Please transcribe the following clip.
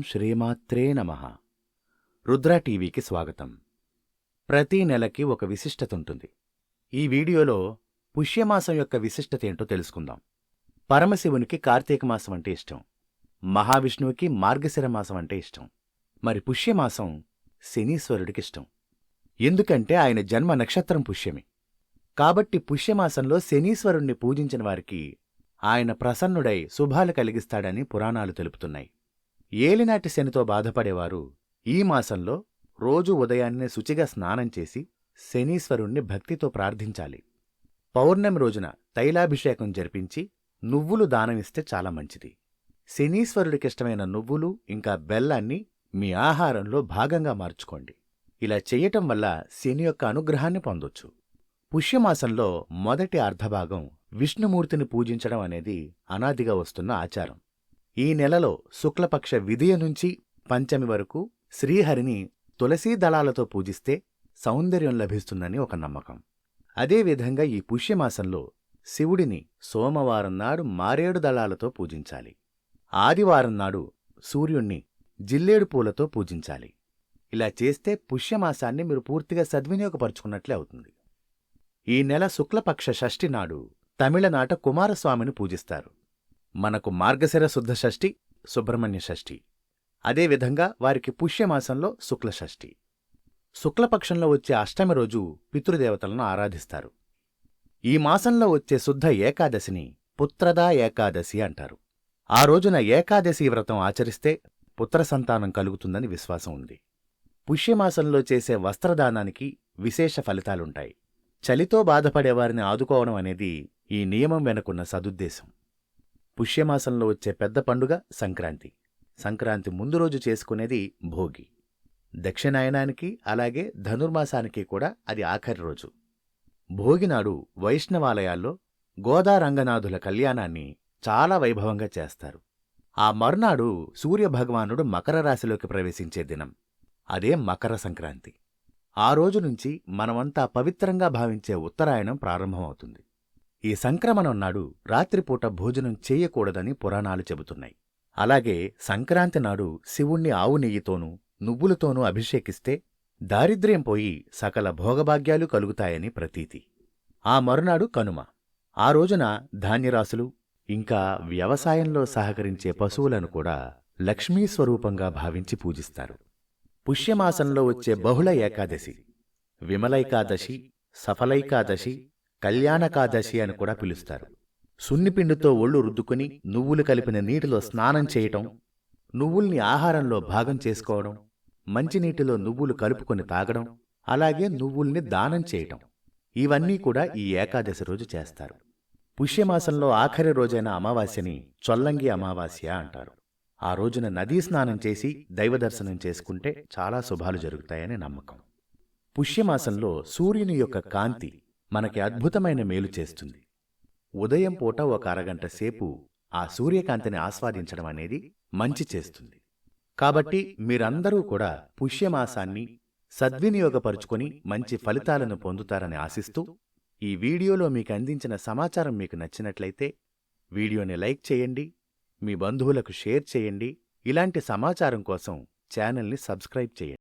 శ్రీమాత్రే నమః. రుద్ర టీవీకి స్వాగతం. ప్రతి నెలకి ఒక విశిష్టతుంటుంది. ఈ వీడియోలో పుష్యమాసం యొక్క విశిష్టతేంటో తెలుసుకుందాం. పరమశివునికి కార్తీక మాసం అంటే ఇష్టం. మహావిష్ణువుకి మార్గశిర మాసం అంటే ఇష్టం. మరి పుష్యమాసం శనీశ్వరుడికిష్టం. ఎందుకంటే ఆయన జన్మ నక్షత్రం పుష్యమి. కాబట్టి పుష్యమాసంలో శనీశ్వరుణ్ణి పూజించిన వారికి ఆయన ప్రసన్నుడై శుభాలు కలిగిస్తాడని పురాణాలు తెలుపుతున్నాయి. ఏలినాటి శనితో బాధపడేవారు ఈ మాసంలో రోజూ ఉదయాన్నే శుచిగా స్నానం చేసి శనీశ్వరుణ్ణి భక్తితో ప్రార్థించాలి. పౌర్ణమి రోజున తైలాభిషేకం జరిపించి నువ్వులు దానమిస్తే చాలా మంచిది. శనీశ్వరుడికిష్టమైన నువ్వులు ఇంకా బెల్లాన్ని మీ ఆహారంలో భాగంగా మార్చుకోండి. ఇలా చెయ్యటం వల్ల శని యొక్క అనుగ్రహాన్ని పొందొచ్చు. పుష్యమాసంలో మొదటి అర్ధభాగం విష్ణుమూర్తిని పూజించడం అనేది అనాదిగా వస్తున్న ఆచారం. ఈ నెలలో శుక్లపక్ష విదియ నుంచి పంచమి వరకు శ్రీహరిని తులసీ దళాలతో పూజిస్తే సౌందర్యం లభిస్తుందని ఒక నమ్మకం. అదేవిధంగా ఈ పుష్యమాసంలో శివుడిని సోమవారం నాడు మారేడు దళాలతో పూజించాలి. ఆదివారం నాడు సూర్యుణ్ణి జిల్లేడు పూలతో పూజించాలి. ఇలా చేస్తే పుష్యమాసాన్ని మీరు పూర్తిగా సద్వినియోగపరుచుకున్నట్లే అవుతుంది. ఈ నెల శుక్లపక్ష షష్ఠి నాడు తమిళనాట కుమారస్వామిని పూజిస్తారు. మనకు మార్గశిర శుద్ధ షష్ఠి, సుబ్రహ్మణ్య షష్ఠి. అదేవిధంగా వారికి పుష్యమాసంలో శుక్ల షష్ఠి. శుక్లపక్షంలో వచ్చే అష్టమి రోజు పితృదేవతలను ఆరాధిస్తారు. ఈ మాసంలో వచ్చే శుద్ధ ఏకాదశిని పుత్రదా ఏకాదశి అంటారు. ఆ రోజున ఏకాదశి వ్రతం ఆచరిస్తే పుత్రసంతానం కలుగుతుందని విశ్వాసం ఉంది. పుష్యమాసంలో చేసే వస్త్రదానానికి విశేష ఫలితాలుంటాయి. చలితో బాధపడేవారిని ఆదుకోవడం అనేది ఈ నియమం వెనుకున్న సదుద్దేశం. పుష్యమాసంలో వచ్చే పెద్ద పండుగ సంక్రాంతి. సంక్రాంతి ముందు రోజు చేసుకునేది భోగి. దక్షిణాయనానికి అలాగే ధనుర్మాసానికి కూడా అది ఆఖరి రోజు. భోగినాడు వైష్ణవాలయాల్లో గోదారంగనాథుల కళ్యాణాన్ని చాలా వైభవంగా చేస్తారు. ఆ మర్నాడు సూర్యభగవానుడు మకర రాశిలోకి ప్రవేశించే దినం. అదే మకర సంక్రాంతి. ఆ రోజు నుంచి మనమంతా పవిత్రంగా భావించే ఉత్తరాయణం ప్రారంభమవుతుంది. ఈ సంక్రమణం నాడు రాత్రిపూట భోజనం చెయ్యకూడదని పురాణాలు చెబుతున్నాయి. అలాగే సంక్రాంతి నాడు శివుణ్ణి ఆవు నెయ్యితోనూ నువ్వులతోనూ అభిషేకిస్తే దారిద్ర్యం పోయి సకల భోగభాగ్యాలు కలుగుతాయని ప్రతీతి. ఆ మరునాడు కనుమ. ఆ రోజున ధాన్యరాశులు ఇంకా వ్యవసాయంలో సహకరించే పశువులను కూడా లక్ష్మీస్వరూపంగా భావించి పూజిస్తారు. పుష్యమాసంలో వచ్చే బహుళ ఏకాదశి, విమలైకాదశి, సఫలైకాదశి, కళ్యాణకాదశి అని కూడా పిలుస్తారు. సున్నిపిండితో ఒళ్ళు రుద్దుకుని నువ్వులు కలిపిన నీటిలో స్నానం చేయటం, నువ్వుల్ని ఆహారంలో భాగం చేసుకోవడం, మంచినీటిలో నువ్వులు కలుపుకొని తాగడం, అలాగే నువ్వుల్ని దానం చేయటం, ఇవన్నీ కూడా ఈ ఏకాదశి రోజు చేస్తారు. పుష్యమాసంలో ఆఖరి రోజైన అమావాస్యని చొల్లంగి అమావాస్య అంటారు. ఆ రోజున నదీ స్నానం చేసి దైవదర్శనం చేసుకుంటే చాలా శుభాలు జరుగుతాయని నమ్మకం. పుష్యమాసంలో సూర్యుని యొక్క కాంతి మనకి అద్భుతమైన మేలు చేస్తుంది. ఉదయం పూట ఒక అరగంట సేపు ఆ సూర్యకాంతిని ఆస్వాదించడం అనేది మంచి చేస్తుంది. కాబట్టి మీరందరూ కూడా పుష్యమాసాన్ని సద్వినియోగపరుచుకొని మంచి ఫలితాలను పొందుతారని ఆశిస్తూ, ఈ వీడియోలో మీకు అందించిన సమాచారం మీకు నచ్చినట్లయితే వీడియోని లైక్ చేయండి, మీ బంధువులకు షేర్ చేయండి. ఇలాంటి సమాచారం కోసం ఛానల్ని సబ్స్క్రైబ్ చేయండి.